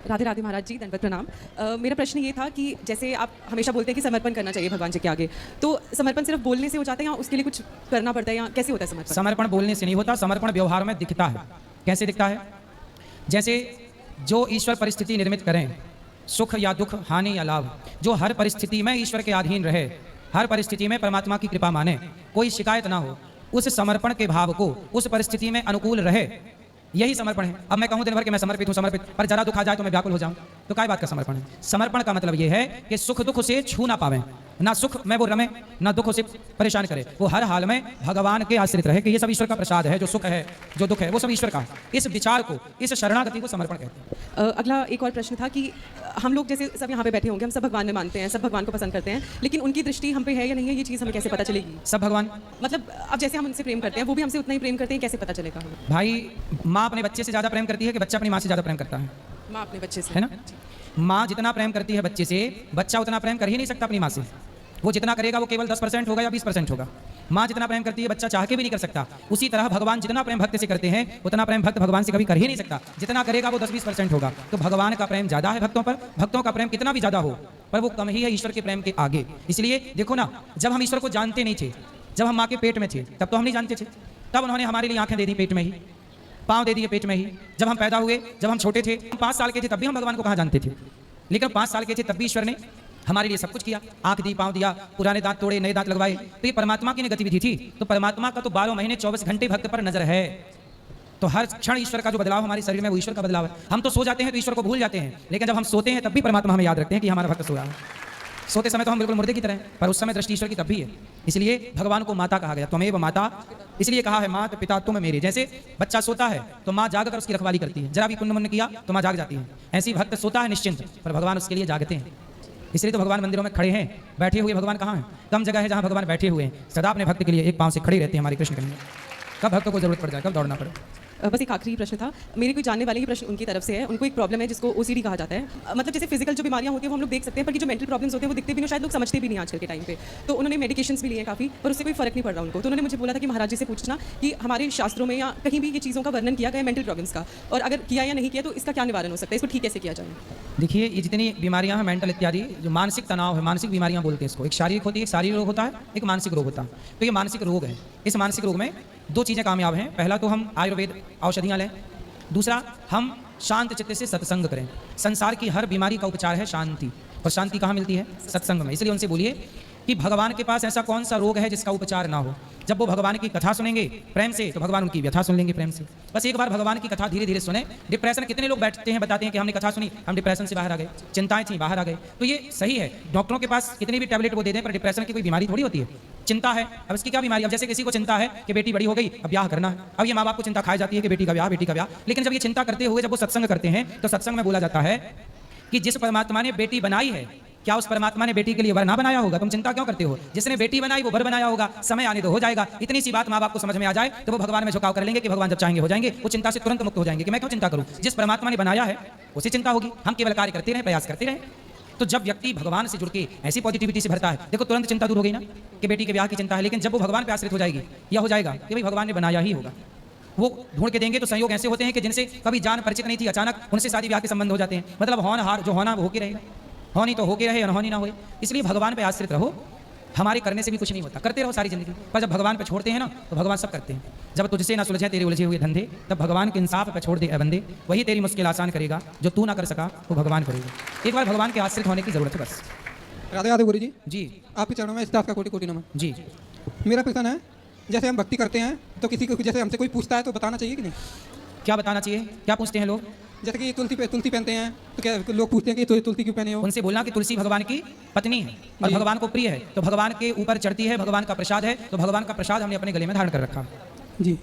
राधे राधे महाराज जी, दंडवत प्रणाम। मेरा प्रश्न ये था कि जैसे आप हमेशा बोलते हैं कि समर्पण करना चाहिए भगवान जी के आगे, तो समर्पण सिर्फ बोलने से हो जाता है या उसके लिए कुछ करना पड़ता है, या कैसे होता है समर्पण? समर्पण बोलने से नहीं होता, समर्पण व्यवहार में दिखता है। कैसे दिखता है? जैसे जो ईश्वर परिस्थिति निर्मित करें, सुख या दुख, हानि या लाभ, जो हर परिस्थिति में ईश्वर के अधीन रहे, हर परिस्थिति में परमात्मा की कृपा माने, कोई शिकायत ना हो, उस समर्पण के भाव को उस परिस्थिति में अनुकूल रहे, यही समर्पण है। अब मैं कहूं दिन भर कि मैं समर्पित हूं, समर्पित, पर जरा दुख आ जाए तो मैं व्याकुल हो जाऊं, तो काय बात का समर्पण है? समर्पण का मतलब यह है कि सुख दुख से छू ना पावे, ना सुख में वो रमे, ना दुख से परेशान करे, वो हर हाल में भगवान के आश्रित रहे कि ये सब ईश्वर का प्रसाद है, जो सुख है, जो दुख है, वो सब ईश्वर का। इस विचार को, इस शरणागति को समर्पण कहते हैं। अगला एक और प्रश्न था कि हम लोग जैसे सब यहाँ पे बैठे होंगे, हम सब भगवान में मानते हैं, सब भगवान को पसंद करते हैं, लेकिन उनकी दृष्टि हम पे है या नहीं है, ये चीज़ हमें कैसे पता चलेगी? सब भगवान, मतलब अब जैसे हम उनसे प्रेम करते हैं, वो भी हमसे उतना ही प्रेम करते हैं, कैसे पता चलेगा हमें? भाई, माँ अपने बच्चे से ज़्यादा प्रेम करती है कि बच्चा अपनी माँ से ज़्यादा प्रेम करता है? माँ अपने बच्चे से, है ना? माँ जितना प्रेम करती है बच्चे से, बच्चा उतना प्रेम कर ही नहीं सकता अपनी माँ से। वो जितना करेगा वो केवल 10% होगा या 20% होगा। माँ जितना प्रेम करती है बच्चा चाह के भी नहीं कर सकता। उसी तरह भगवान जितना प्रेम भक्त से करते हैं, उतना प्रेम भक्त भगवान से कभी कर ही नहीं सकता। जितना करेगा वो 10-20% होगा। तो भगवान का प्रेम ज़्यादा है भक्तों पर, भक्तों का प्रेम कितना भी ज़्यादा हो, पर वो कम ही है ईश्वर के प्रेम के आगे। इसलिए देखो ना, जब हम ईश्वर को जानते नहीं थे, जब हम माँ के पेट में थे, तब तो हम नहीं जानते थे। तब उन्होंने हमारे लिए आंखें दे दी पेट में ही, पाँव दे दिए पेट में ही। जब हम पैदा हुए, जब हम छोटे थे, 5 साल के थे, तब भी हम भगवान को कहाँ जानते थे। लेकिन 5 साल के थे तब भी ईश्वर ने हमारे लिए सब कुछ किया, आंख दी, पाँव दिया, पुराने दांत तोड़े, नए दांत लगवाए। तो ये परमात्मा की गतिविधि थी। तो परमात्मा का तो 12 महीने 24 घंटे भक्त पर नजर है। तो हर क्षण ईश्वर का जो बदलाव हमारे शरीर में, वो ईश्वर का बदलाव है। हम तो सो जाते हैं तो ईश्वर को भूल जाते हैं, लेकिन जब हम सोते हैं तब भी परमात्मा हमें याद रखते हैं कि हमारा भक्त सोया है। सोते समय तो हम बिल्कुल मुर्दे की तरह हैं, पर उस समय दृष्टि ईश्वर की तब भी है। इसलिए भगवान को माता कहा गया, त्वमेव माता, इसलिए कहा है मात पिता तुम मेरे। जैसे बच्चा सोता है तो माँ जाग कर उसकी रखवाली करती है, जरा भी पुण्य मुण्य किया तो माँ जाग जाती है। ऐसी भक्त सोता है निश्चिंत, पर भगवान उसके लिए जागते हैं। इसलिए तो भगवान मंदिरों में खड़े हैं, बैठे हुए भगवान कहाँ हैं? कम जगह है जहाँ भगवान बैठे हुए हैं। सदा अपने भक्त के लिए एक पाँव से खड़े रहते हैं हमारे कृष्ण के लिए। कब भक्त को जरूरत पड़ जाए, कब दौड़ना पड़े। बस एक आखिरी प्रश्न था, मेरे कोई जानने वाले ही प्रश्न उनकी तरफ से है। उनको एक प्रॉब्लम है जिसको ओसीडी कहा जाता है। मतलब जैसे फिजिकल जो बीमारियां होती हैं वो हम लोग देख सकते हैं, पर जो मेंटल प्रॉब्लम्स होते हैं वो दिखते भी नहीं, शायद लोग समझते भी नहीं आजकल के टाइम पे। तो उन्होंने मेडिकेशंस भी लिए काफ़ी, पर उससे कोई फर्क नहीं पड़ रहा उनको। तो उन्होंने मुझे बोला था कि महाराज जी से पूछना कि हमारे शास्त्रों में या कहीं भी ये चीज़ों का वर्णन किया गया मेंटल प्रॉब्लम्स का, और अगर किया या नहीं किया तो इसका क्या निवारण हो सकता है, इसको ठीक कैसे किया जाए? देखिए, ये जितनी बीमारियां हैं मेंटल इत्यादि, जो मानसिक तनाव है, मानसिक बीमारियां बोलते हैं इसको। एक शारीरिक होती है, एक शारीरिक रोग होता है, एक मानसिक रोग होता है। तो ये मानसिक रोग है। इस मानसिक रोग में 2 चीज़ें कामयाब हैं। पहला तो हम आयुर्वेद औषधियाँ लें, दूसरा हम शांत चित्त से सत्संग करें। संसार की हर बीमारी का उपचार है शांति, और शांति कहाँ मिलती है? सत्संग में। इसलिए उनसे बोलिए कि भगवान के पास ऐसा कौन सा रोग है जिसका उपचार ना हो। जब वो भगवान की कथा सुनेंगे प्रेम से, तो भगवान उनकी व्यथा सुन लेंगे प्रेम से। बस एक बार भगवान की कथा धीरे धीरे सुने। डिप्रेशन, कितने लोग बैठते हैं बताते हैं कि हमने कथा सुनी, हम डिप्रेशन से बाहर आ गए, चिंताएं थी बाहर आ गए। तो ये सही है, डॉक्टरों के पास कितनी भी टैबलेट वो दे दें, पर डिप्रेशन की कोई बीमारी थोड़ी होती है। चिंता है, अब इसकी क्या बीमारी? अब जैसे किसी को चिंता है कि बेटी बड़ी हो गई, अब ब्याह करना है। अब ये माँ बाप को चिंता खाई जाती है कि बेटी का ब्याह, बेटी का ब्याह। लेकिन जब ये चिंता करते हुए जब वो सत्संग करते हैं, तो सत्संग में बोला जाता है कि जिस परमात्मा ने बेटी बनाई है, क्या उस परमात्मा ने बेटी के लिए वर ना बनाया होगा? तुम चिंता क्यों करते हो? जिसने बेटी बनाई वो वर बनाया होगा, समय आने दो हो जाएगा। इतनी सी बात माँ बाप को समझ में आ जाए तो वो भगवान में झुकाव कर लेंगे कि भगवान जब चाहेंगे हो जाएंगे। वो चिंता से तुरंत मुक्त हो जाएंगे कि मैं क्यों चिंता करूं, जिस परमात्मा ने बनाया है उसे चिंता होगी। हम केवल कार्य करते रहे, प्रयास करते रहे। तो जब व्यक्ति भगवान से जुड़ के ऐसी पॉजिटिविटी से भरता है, देखो तुरंत चिंता दूर हो गई ना कि बेटी के ब्याह की चिंता है। लेकिन जब वो भगवान पे आश्रित हो जाएगी, या हो जाएगा कि भाई भगवान ने बनाया ही होगा, वो ढूंढ के देंगे। तो संयोग ऐसे होते हैं कि जिनसे कभी जान परिचित नहीं थी, अचानक उनसे शादी ब्याह के संबंध हो जाते हैं। मतलब होन हार जो होना वो होके रहेगा, होनी तो होके रहे, अनहोनी ना होए। इसलिए भगवान पे आश्रित रहो। हमारे करने से भी कुछ नहीं होता, करते रहो सारी जिंदगी, पर जब भगवान पे छोड़ते हैं ना, तो भगवान सब करते हैं। जब तुझसे ना सुलझे तेरे उलझे हुए धंधे, तब भगवान के इंसाफ पे छोड़ दे बंदे, वही तेरी मुश्किल आसान करेगा। जो तू ना कर सका वो भगवान करेगा। एक बार भगवान के आश्रित होने की जरूरत है बस। राधे राधे गुरु जी। जी, आपके चरणों में स्टाफ का कोटि कोटि नमन। जी। मेरा प्रश्न है, जैसे हम भक्ति करते हैं तो किसी को, जैसे हमसे कोई पूछता है तो बताना चाहिए कि नहीं? क्या बताना चाहिए? क्या पूछते हैं लोग? जैसे कि तुलसी पहनते हैं तो क्या लोग पूछते हैं कि तुलसी क्यों पहने हो? उनसे बोलना कि तुलसी भगवान की पत्नी है और भगवान को प्रिय है, तो भगवान के ऊपर चढ़ती है, भगवान का प्रसाद है, तो भगवान का प्रसाद हमने अपने गले में धारण कर रखा। जी।